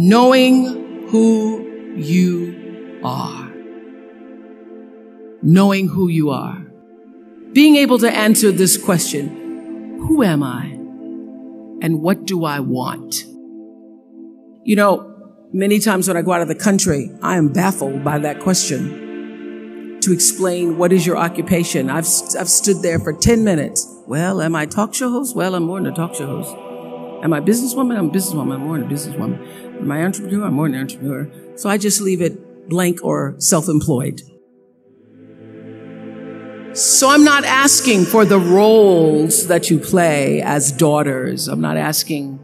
Knowing who you are. Knowing who you are. Being able to answer this question, who am I? And what do I want? You know, many times when I go out of the country, I am baffled by that question. To explain what is your occupation. I've stood there for 10 minutes. Well, am I a talk show host? Well, I'm more than a talk show host. Am I a businesswoman? I'm a businesswoman. I'm more than a businesswoman. Am I an entrepreneur? I'm more than an entrepreneur. So I just leave it blank or self-employed. So I'm not asking for the roles that you play as daughters. I'm not asking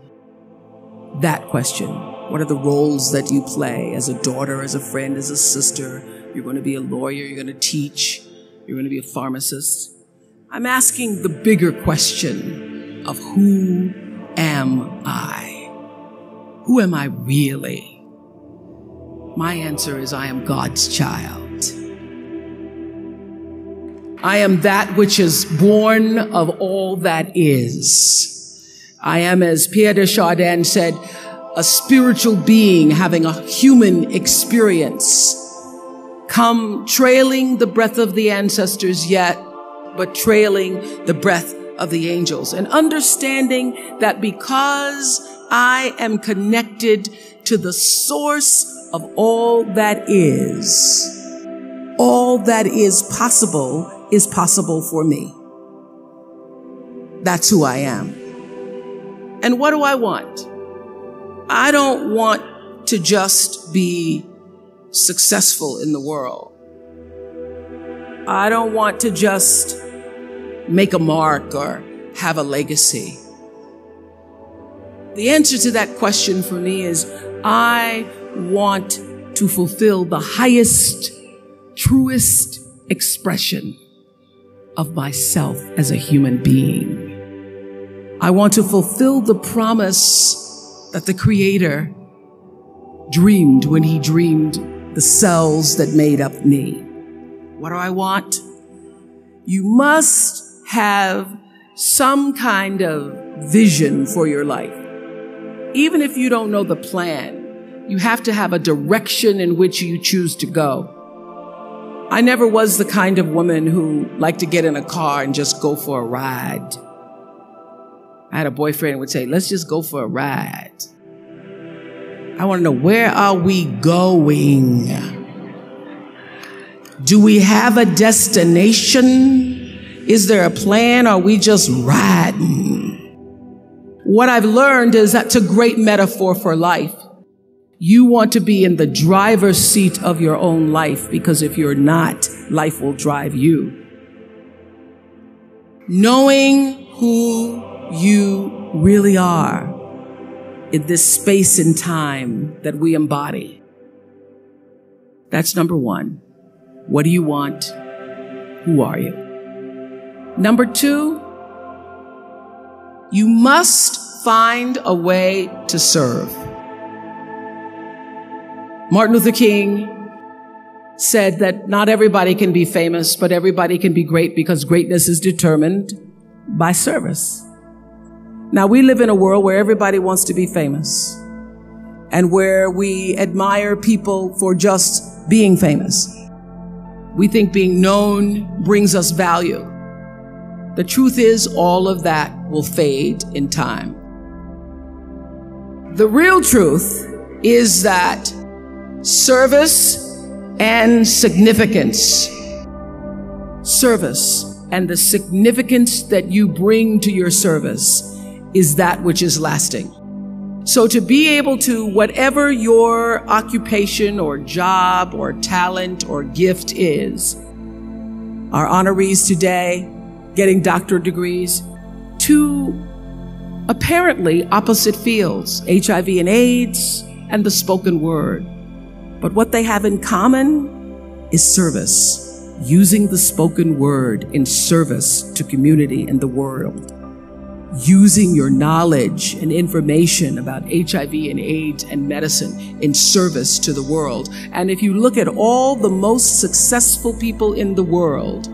that question. What are the roles that you play as a daughter, as a friend, as a sister? You're going to be a lawyer. You're going to teach. You're going to be a pharmacist. I'm asking the bigger question of who am I? Who am I really? My answer is I am God's child. I am that which is born of all that is. I am, as Pierre de Chardin said, a spiritual being having a human experience, come trailing the breath of the ancestors yet, but trailing the breath of the angels, and understanding that because I am connected to the source of all that is possible for me. That's who I am. And what do I want? I don't want to just be successful in the world. I don't want to just make a mark or have a legacy. The answer to that question for me is I want to fulfill the highest, truest expression of myself as a human being. I want to fulfill the promise that the Creator dreamed when He dreamed the cells that made up me. What do I want? You must have some kind of vision for your life. Even if you don't know the plan, you have to have a direction in which you choose to go. I never was the kind of woman who liked to get in a car and just go for a ride. I had a boyfriend who would say, let's just go for a ride. I want to know, where are we going? Do we have a destination? Is there a plan? Or are we just riding? What I've learned is that's a great metaphor for life. You want to be in the driver's seat of your own life, because if you're not, life will drive you. Knowing who you really are in this space and time that we embody. That's number one. What do you want? Who are you? Number two, you must find a way to serve. Martin Luther King said that not everybody can be famous, but everybody can be great, because greatness is determined by service. Now, we live in a world where everybody wants to be famous and where we admire people for just being famous. We think being known brings us value. The truth is, all of that will fade in time. The real truth is that service and significance, service and the significance that you bring to your service is that which is lasting. So to be able to, whatever your occupation or job or talent or gift is, our honorees today getting doctorate degrees, to apparently opposite fields, HIV and AIDS and the spoken word. But what they have in common is service, using the spoken word in service to community and the world. Using your knowledge and information about HIV and AIDS and medicine in service to the world. And if you look at all the most successful people in the world,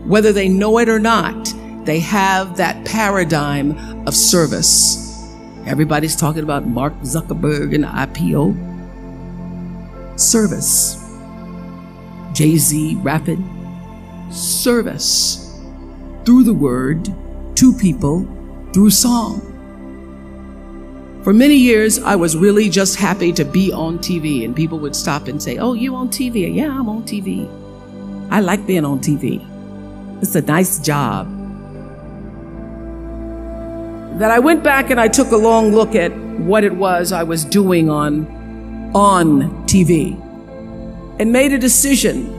whether they know it or not, they have that paradigm of service. Everybody's talking about Mark Zuckerberg and the IPO. Service. Jay-Z rapping. Service. Through the word, to people, through song. For many years, I was really just happy to be on TV, and people would stop and say, "Oh, you on TV?" "Yeah, I'm on TV. I like being on TV. It's a nice job." That I went back and I took a long look at what it was I was doing on TV and made a decision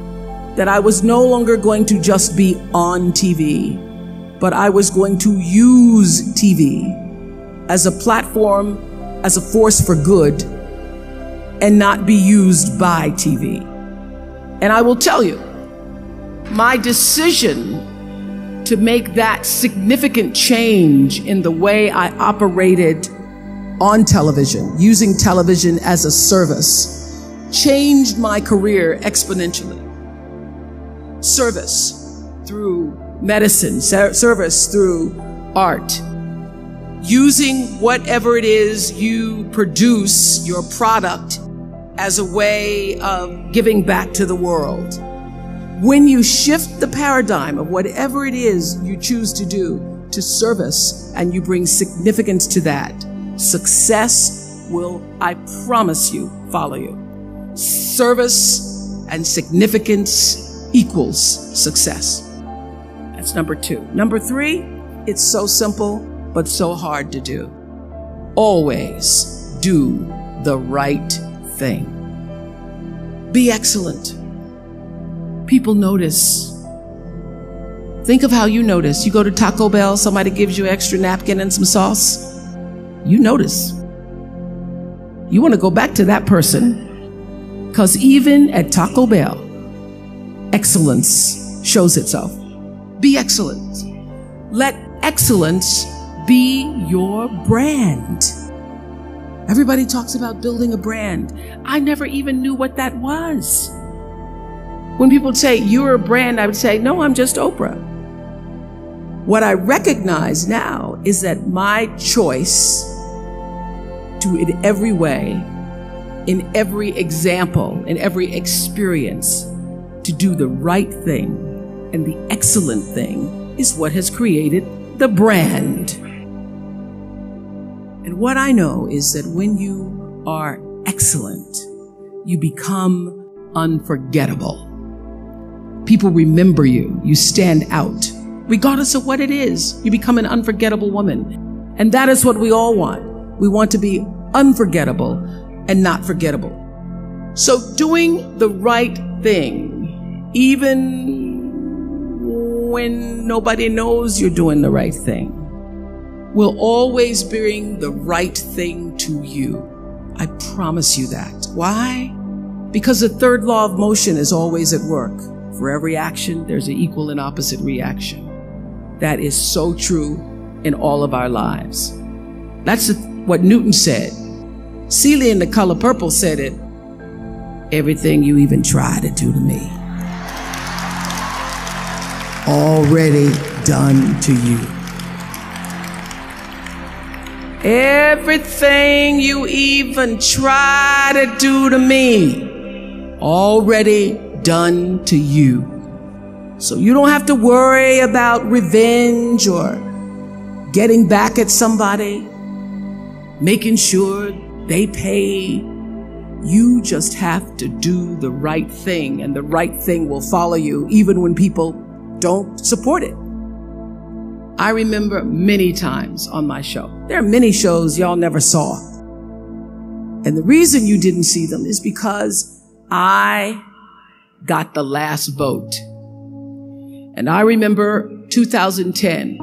that I was no longer going to just be on TV, but I was going to use TV as a platform, as a force for good, and not be used by TV. And I will tell you, my decision to make that significant change in the way I operated on television, using television as a service, changed my career exponentially. Service through medicine, service through art, using whatever it is you produce, your product, as a way of giving back to the world. When you shift the paradigm of whatever it is you choose to do to service, and you bring significance to that, success will, I promise you, follow you. Service and significance equals success. That's number 2. Number 3, it's so simple, but so hard to do. Always do the right thing. Be excellent. People notice. Think of how you notice. You go to Taco Bell, somebody gives you an extra napkin and some sauce. You notice. You want to go back to that person, because even at Taco Bell, excellence shows itself. Be excellent. Let excellence be your brand. Everybody talks about building a brand. I never even knew what that was. When people say, "You're a brand," I would say, "No, I'm just Oprah." What I recognize now is that my choice to, in every way, in every example, in every experience, to do the right thing and the excellent thing is what has created the brand. And what I know is that when you are excellent, you become unforgettable. People remember you. You stand out. Regardless of what it is, you become an unforgettable woman. And that is what we all want. We want to be unforgettable and not forgettable. So doing the right thing, even when nobody knows you're doing the right thing, will always bring the right thing to you. I promise you that. Why? Because the third law of motion is always at work. For every action, there's an equal and opposite reaction. That is so true in all of our lives. That's what Newton said. Celia in The Color Purple said it. Everything you even try to do to me, already done to you. Everything you even try to do to me, already done to you. So you don't have to worry about revenge or getting back at somebody, making sure they pay. You just have to do the right thing, and the right thing will follow you even when people don't support it. I remember many times on my show. There are many shows y'all never saw. And the reason you didn't see them is because I got the last vote. And I remember 2010,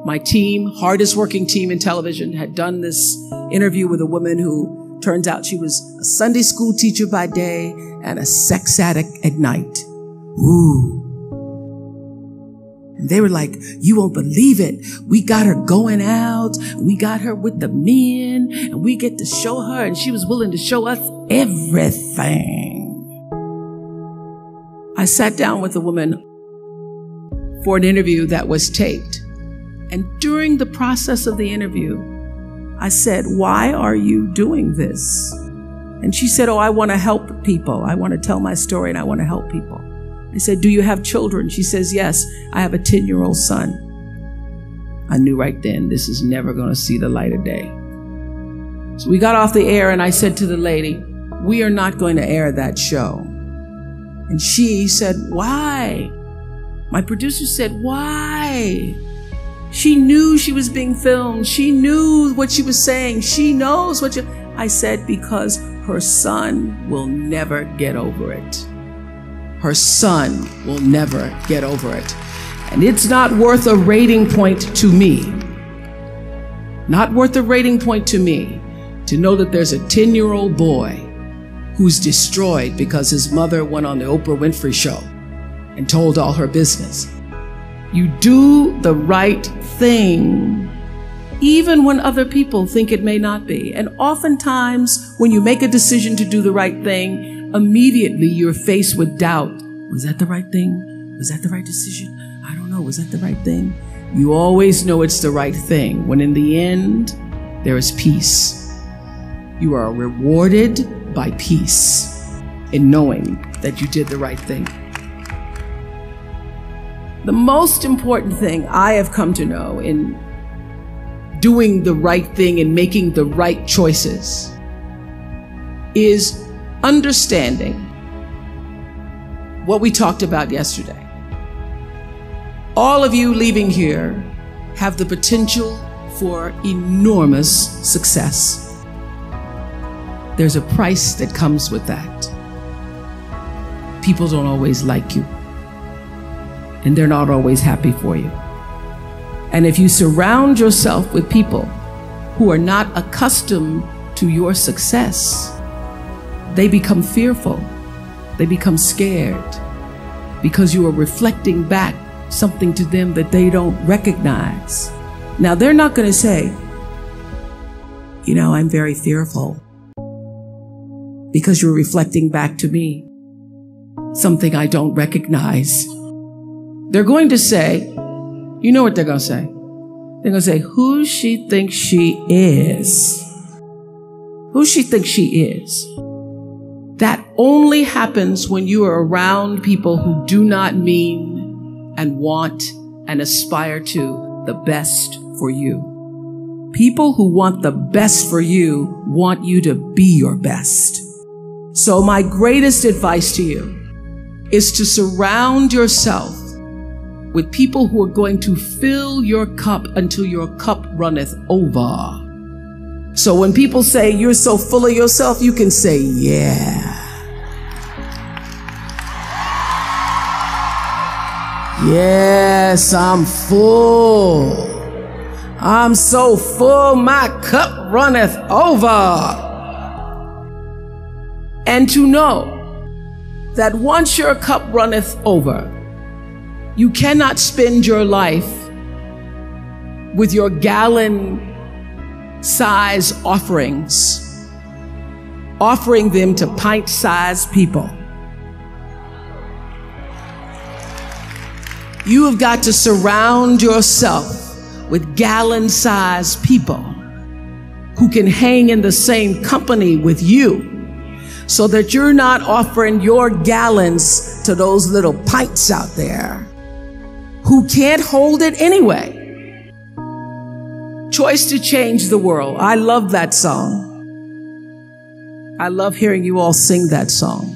my team, hardest working team in television, had done this interview with a woman who turns out she was a Sunday school teacher by day and a sex addict at night. Ooh. And they were like, "You won't believe it. We got her going out. We got her with the men, and we get to show her." And she was willing to show us everything. I sat down with a woman for an interview that was taped. And during the process of the interview, I said, why are you doing this? And she said, oh, I want to help people. I want to tell my story and I want to help people. I said, do you have children? She says, yes, I have a 10-year-old son. I knew right then this is never going to see the light of day. So we got off the air and I said to the lady, we are not going to air that show. And she said, why? My producer said, why? She knew she was being filmed. She knew what she was saying. She knows what I said, because her son will never get over it. Her son will never get over it. And it's not worth a rating point to me. Not worth a rating point to me to know that there's a 10-year-old boy who's destroyed because his mother went on the Oprah Winfrey show and told all her business. You do the right thing, even when other people think it may not be. And oftentimes, when you make a decision to do the right thing, immediately you're faced with doubt. Was that the right thing? Was that the right decision? I don't know. Was that the right thing? You always know it's the right thing, when in the end, there is peace. You are rewarded by peace in knowing that you did the right thing. The most important thing I have come to know in doing the right thing and making the right choices is understanding what we talked about yesterday. All of you leaving here have the potential for enormous success. There's a price that comes with that. People don't always like you, and they're not always happy for you. And if you surround yourself with people who are not accustomed to your success, they become fearful. They become scared because you are reflecting back something to them that they don't recognize. Now, they're not going to say, you know, I'm very fearful, because you're reflecting back to me something I don't recognize. They're going to say, you know what they're going to say? They're going to say, who she thinks she is. Who she thinks she is. That only happens when you are around people who do not mean and want and aspire to the best for you. People who want the best for you want you to be your best. So my greatest advice to you is to surround yourself with people who are going to fill your cup until your cup runneth over. So when people say you're so full of yourself, you can say, yeah. Yes, I'm full. I'm so full, my cup runneth over. And to know that once your cup runneth over, you cannot spend your life with your gallon-size offerings, offering them to pint-sized people. You have got to surround yourself with gallon-sized people who can hang in the same company with you, so that you're not offering your gallons to those little pints out there who can't hold it anyway. Choice to Change the World. I love that song. I love hearing you all sing that song.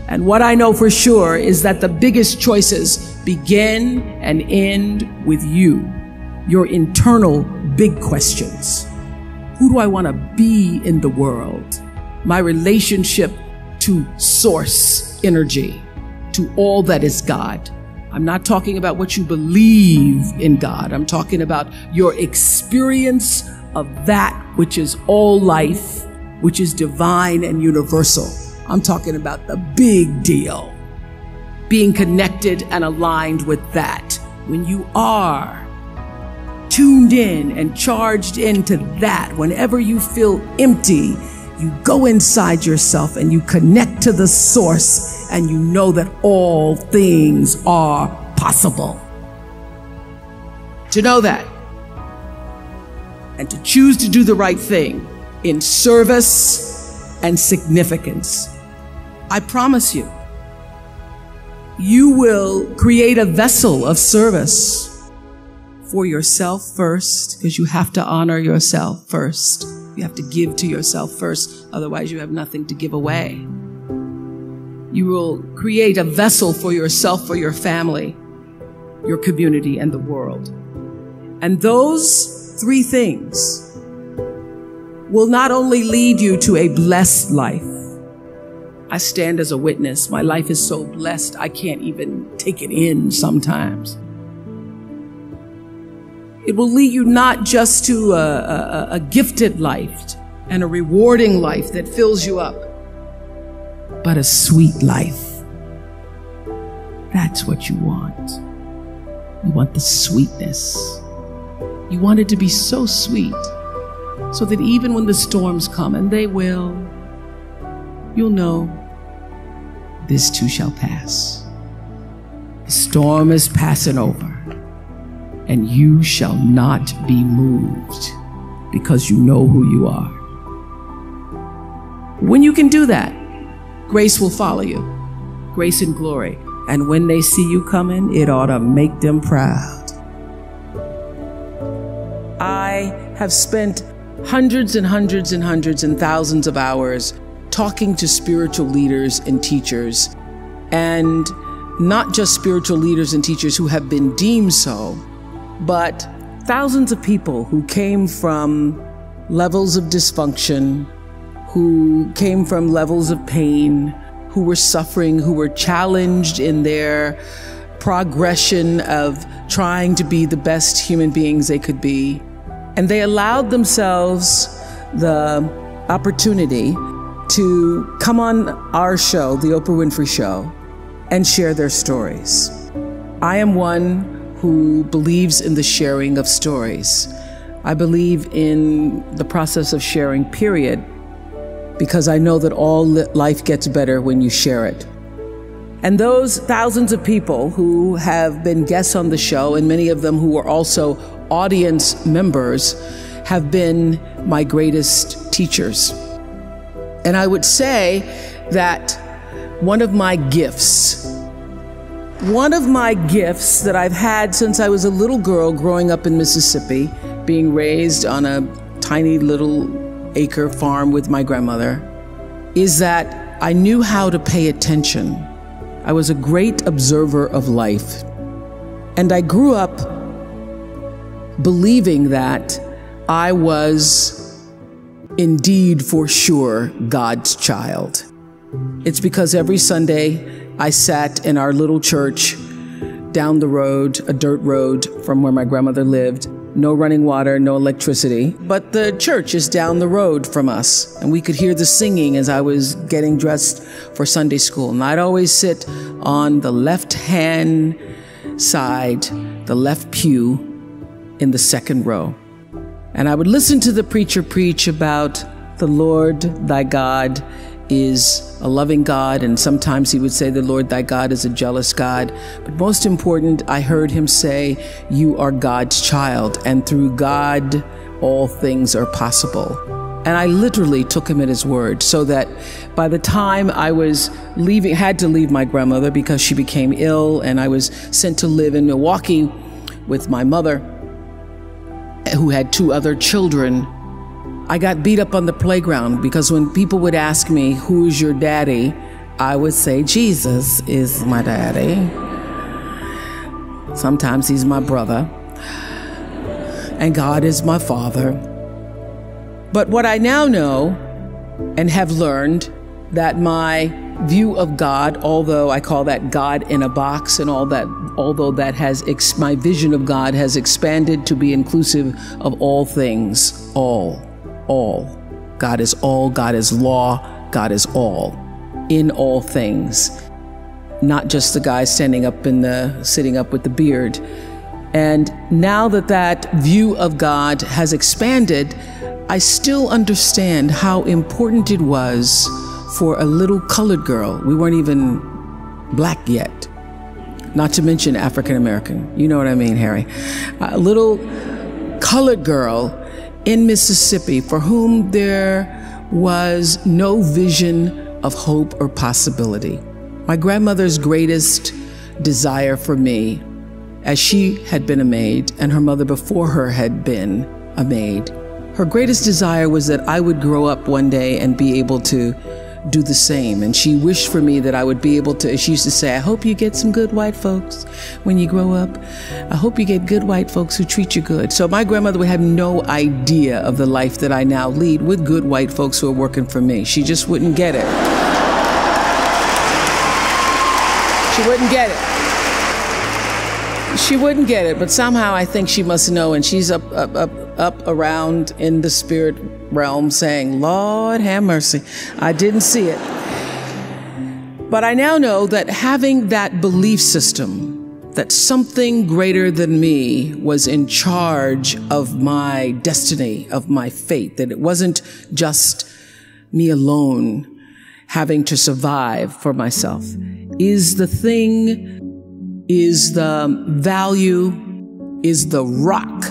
And what I know for sure is that the biggest choices begin and end with you, your internal big questions. Who do I want to be in the world? My relationship to source energy, to all that is God. I'm not talking about what you believe in God. I'm talking about your experience of that which is all life, which is divine and universal. I'm talking about the big deal. Being connected and aligned with that. When you are tuned in and charged into that, whenever you feel empty, you go inside yourself and you connect to the source, and you know that all things are possible. To know that and to choose to do the right thing in service and significance, I promise you, you will create a vessel of service for yourself first, because you have to honor yourself first. You have to give to yourself first, otherwise you have nothing to give away. You will create a vessel for yourself, for your family, your community, and the world. And those three things will not only lead you to a blessed life. I stand as a witness. My life is so blessed, I can't even take it in sometimes. It will lead you not just to a gifted life and a rewarding life that fills you up, but a sweet life. That's what you want. You want the sweetness. You want it to be so sweet, so that even when the storms come, and they will, you'll know this too shall pass. The storm is passing over, and you shall not be moved, because you know who you are. When you can do that, grace will follow you, grace and glory. And when they see you coming, it ought to make them proud. I have spent hundreds and hundreds and hundreds and thousands of hours talking to spiritual leaders and teachers, and not just spiritual leaders and teachers who have been deemed so, but thousands of people who came from levels of dysfunction, who came from levels of pain, who were suffering, who were challenged in their progression of trying to be the best human beings they could be. And they allowed themselves the opportunity to come on our show, the Oprah Winfrey Show, and share their stories. I am one who believes in the sharing of stories. I believe in the process of sharing, period, because I know that all life gets better when you share it. And those thousands of people who have been guests on the show, and many of them who are also audience members, have been my greatest teachers. And I would say that one of my gifts that I've had since I was a little girl growing up in Mississippi, being raised on a tiny little acre farm with my grandmother, is that I knew how to pay attention. I was a great observer of life. And I grew up believing that I was indeed for sure God's child. It's because every Sunday I sat in our little church down the road, a dirt road from where my grandmother lived. No running water, no electricity, but the church is down the road from us. And we could hear the singing as I was getting dressed for Sunday school. And I'd always sit on the left-hand side, the left pew in the second row. And I would listen to the preacher preach about the Lord thy God is a loving God, and sometimes he would say the Lord thy God is a jealous God. But most important, I heard him say, you are God's child, and through God all things are possible. And I literally took him at his word, so that by the time I was had to leave my grandmother because she became ill, and I was sent to live in Milwaukee with my mother, who had 2 other children, I got beat up on the playground because when people would ask me, who's your daddy? I would say, Jesus is my daddy. Sometimes he's my brother. And God is my father. But what I now know and have learned, that my view of God, although I call that God in a box and all that, although that has, my vision of God has expanded to be inclusive of all things, all. God is all, God is law, God is all, in all things. Not just the guy sitting up with the beard. And now that that view of God has expanded, I still understand how important it was for a little colored girl. We weren't even black yet, not to mention African American. You know what I mean, Harry? A little colored girl in Mississippi for whom there was no vision of hope or possibility. My grandmother's greatest desire for me, as she had been a maid and her mother before her had been a maid, her greatest desire was that I would grow up one day and be able to do the same. And she wished for me that I would be able to, she used to say, I hope you get some good white folks when you grow up. I hope you get good white folks who treat you good. So my grandmother would have no idea of the life that I now lead with good white folks who are working for me. She just wouldn't get it. She wouldn't get it. She wouldn't get it, but somehow I think she must know, and she's up around in the spirit realm saying, Lord have mercy, I didn't see it. But I now know that having that belief system, that something greater than me was in charge of my destiny, of my fate, that it wasn't just me alone having to survive for myself, is the thing, is the value, is the rock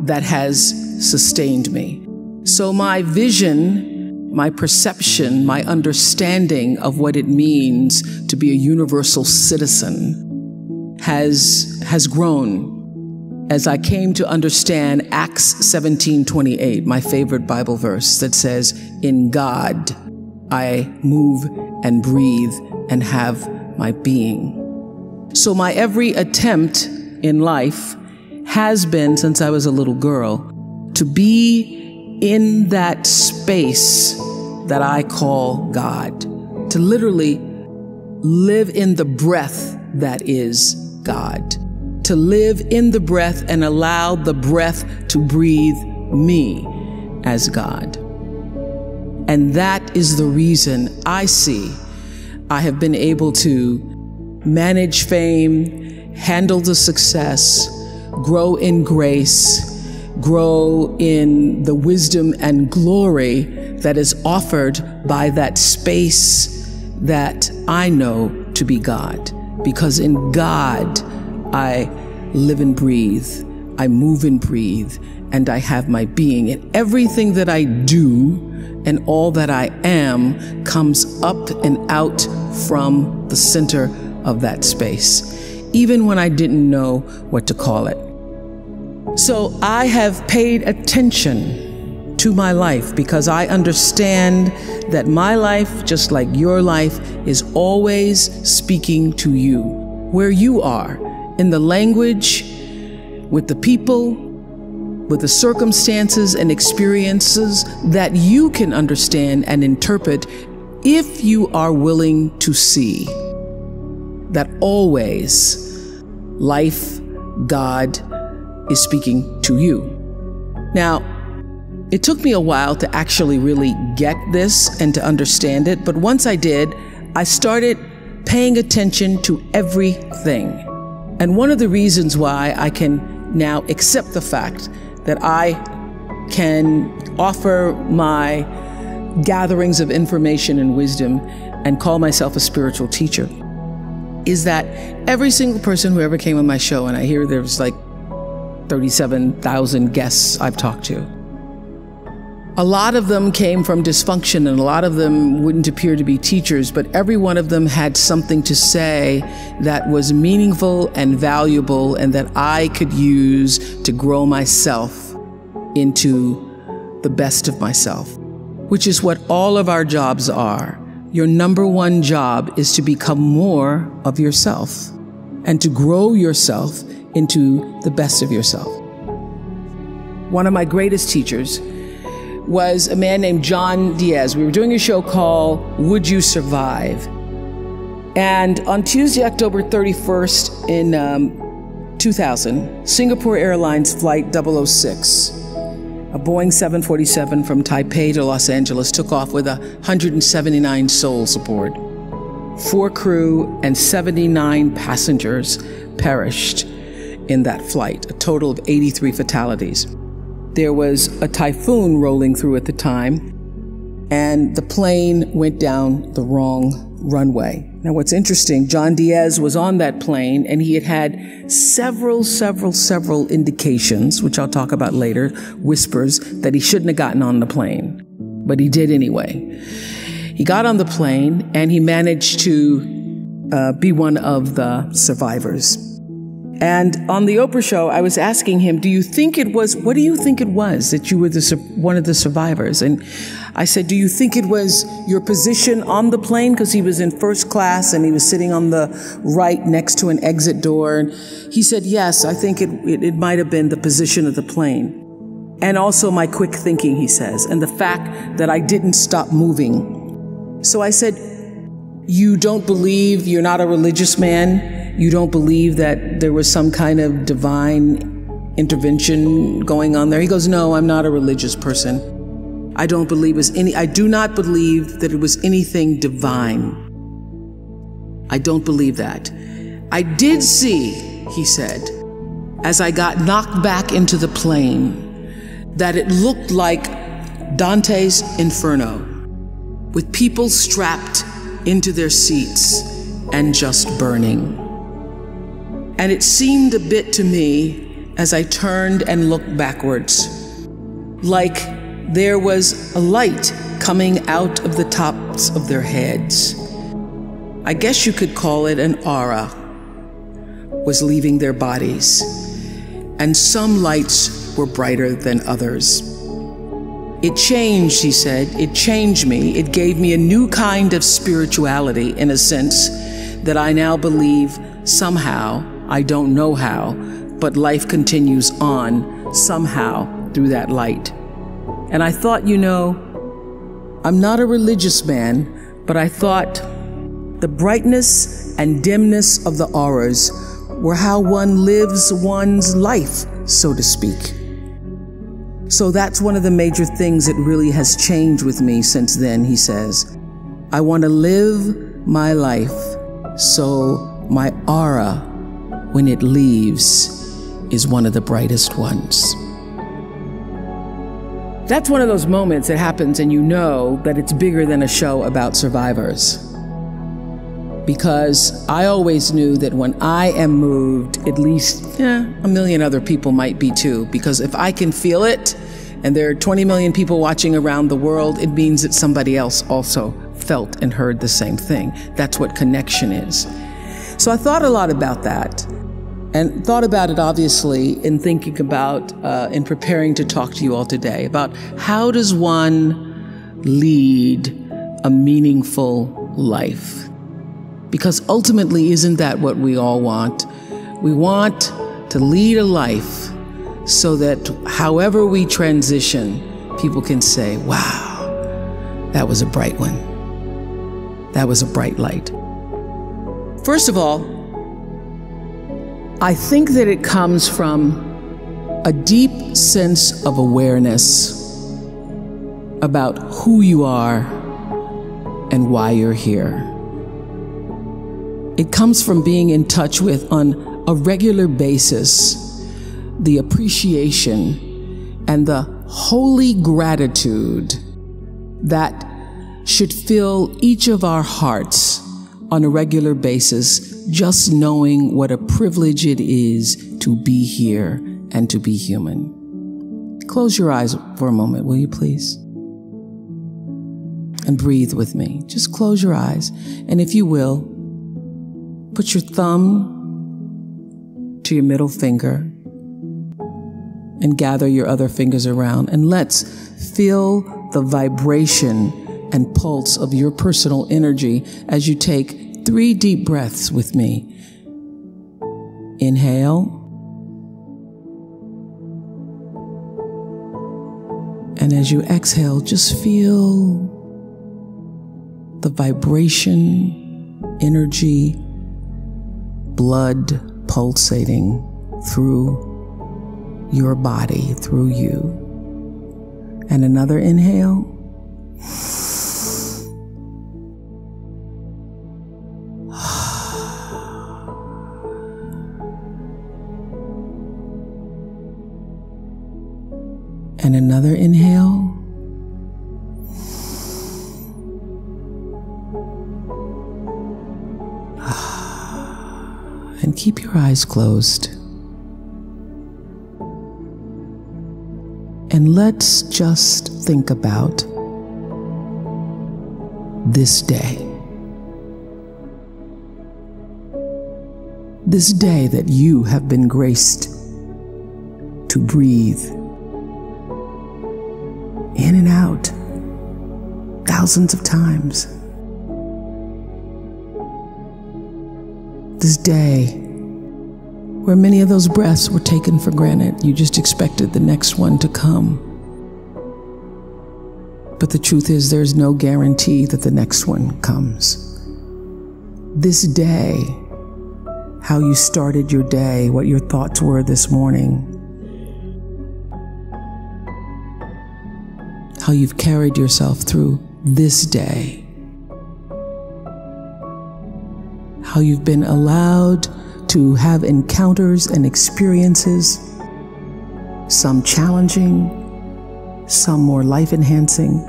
that has sustained me. So my vision, my perception, my understanding of what it means to be a universal citizen has grown as I came to understand Acts 17:28, my favorite Bible verse that says, in God I move and breathe and have my being. So my every attempt in life has been, since I was a little girl, to be in that space that I call God, to literally live in the breath that is God, to live in the breath and allow the breath to breathe me as God. And that is the reason I see I have been able to manage fame, handle the success, grow in grace, grow in the wisdom and glory that is offered by that space that I know to be God. Because in God, I live and breathe, I move and breathe, and I have my being. And everything that I do and all that I am comes up and out from the center of that space, even when I didn't know what to call it. So I have paid attention to my life because I understand that my life, just like your life, is always speaking to you, where you are, in the language, with the people, with the circumstances and experiences that you can understand and interpret if you are willing to see that always life, God, is speaking to you. Now, it took me a while to actually really get this and to understand it, but once I did, I started paying attention to everything. And one of the reasons why I can now accept the fact that I can offer my gatherings of information and wisdom and call myself a spiritual teacher is that every single person who ever came on my show, and I hear there's like 37,000 guests I've talked to, a lot of them came from dysfunction and a lot of them wouldn't appear to be teachers, but every one of them had something to say that was meaningful and valuable and that I could use to grow myself into the best of myself, which is what all of our jobs are. Your number one job is to become more of yourself and to grow yourself into the best of yourself. One of my greatest teachers was a man named John Diaz. We were doing a show called Would You Survive? And on Tuesday, October 31st in 2000, Singapore Airlines Flight 006, a Boeing 747 from Taipei to Los Angeles, took off with 179 souls aboard. 4 crew and 79 passengers perished in that flight, a total of 83 fatalities. There was a typhoon rolling through at the time, and the plane went down the wrong runway. Now, what's interesting, John Diaz was on that plane, and he had several indications, which I'll talk about later, whispers, that he shouldn't have gotten on the plane. But he did anyway. He got on the plane, and he managed to be one of the survivors. And on the Oprah show, I was asking him, what do you think it was that you were one of the survivors? And I said, do you think it was your position on the plane? Because he was in first class and he was sitting on the right next to an exit door. And he said, yes, I think it might have been the position of the plane. And also my quick thinking, he says, and the fact that I didn't stop moving. So I said, you don't believe, you're not a religious man? You don't believe that there was some kind of divine intervention going on there? He goes, no, I'm not a religious person. I do not believe that it was anything divine. I don't believe that. I did see, he said, as I got knocked back into the plane, that it looked like Dante's Inferno, with people strapped into their seats and just burning. And it seemed a bit to me, as I turned and looked backwards, like there was a light coming out of the tops of their heads. I guess you could call it an aura, was leaving their bodies. And some lights were brighter than others. It changed, he said, it changed me. It gave me a new kind of spirituality, in a sense, that I now believe somehow, I don't know how, but life continues on somehow through that light. And I thought, I'm not a religious man, but I thought the brightness and dimness of the auras were how one lives one's life, so to speak. So that's one of the major things that really has changed with me since then, he says. I want to live my life so my aura, when it leaves, is one of the brightest ones. That's one of those moments that happens and you know that it's bigger than a show about survivors. Because I always knew that when I am moved, at least a million other people might be too. Because if I can feel it, and there are 20 million people watching around the world, it means that somebody else also felt and heard the same thing. That's what connection is. So I thought a lot about that. And thought about it, obviously, in thinking about, in preparing to talk to you all today, about how does one lead a meaningful life? Because ultimately, isn't that what we all want? We want to lead a life so that however we transition, people can say, wow, that was a bright one. That was a bright light. First of all, I think that it comes from a deep sense of awareness about who you are and why you're here. It comes from being in touch with, on a regular basis, the appreciation and the holy gratitude that should fill each of our hearts on a regular basis, just knowing what a privilege it is to be here and to be human. Close your eyes for a moment, will you please? And breathe with me. Just close your eyes. And if you will, put your thumb to your middle finger and gather your other fingers around. And let's feel the vibration and pulse of your personal energy as you take 3 deep breaths with me. Inhale. And as you exhale, just feel the vibration, energy, blood pulsating through your body, through you. And another inhale. And another inhale. And keep your eyes closed. And let's just think about this day. This day that you have been graced to breathe in and out thousands of times. This day where many of those breaths were taken for granted. You just expected the next one to come. But the truth is, there's no guarantee that the next one comes. This day, how you started your day, what your thoughts were this morning, how you've carried yourself through this day, how you've been allowed to have encounters and experiences, some challenging, some more life-enhancing,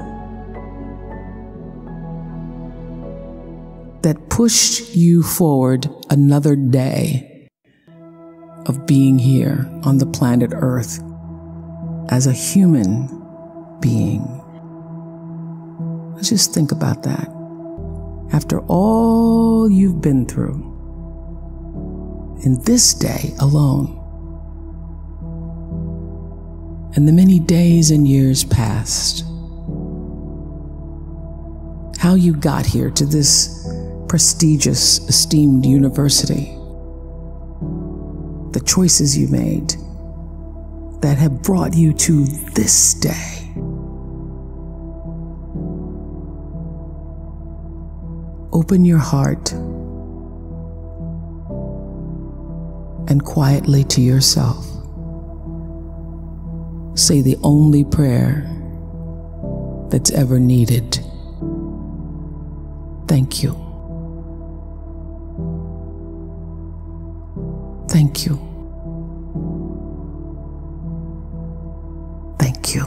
that pushed you forward another day of being here on the planet Earth as a human being. Let's just think about that. After all you've been through, in this day alone, and the many days and years past, how you got here to this prestigious, esteemed university, the choices you made that have brought you to this day. Open your heart and quietly to yourself say the only prayer that's ever needed. Thank you. Thank you. Thank you.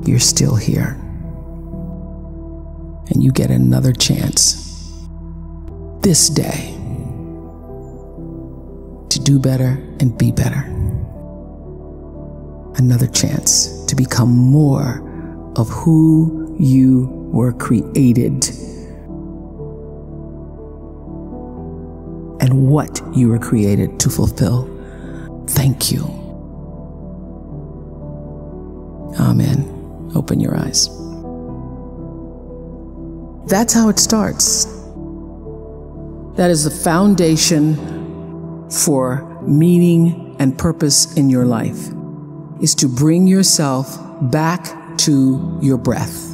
You're still here. And you get another chance this day to do better and be better. Another chance to become more of who you were created and what you were created to fulfill. Thank you. Amen. Open your eyes. That's how it starts. That is the foundation for meaning and purpose in your life, is to bring yourself back to your breath.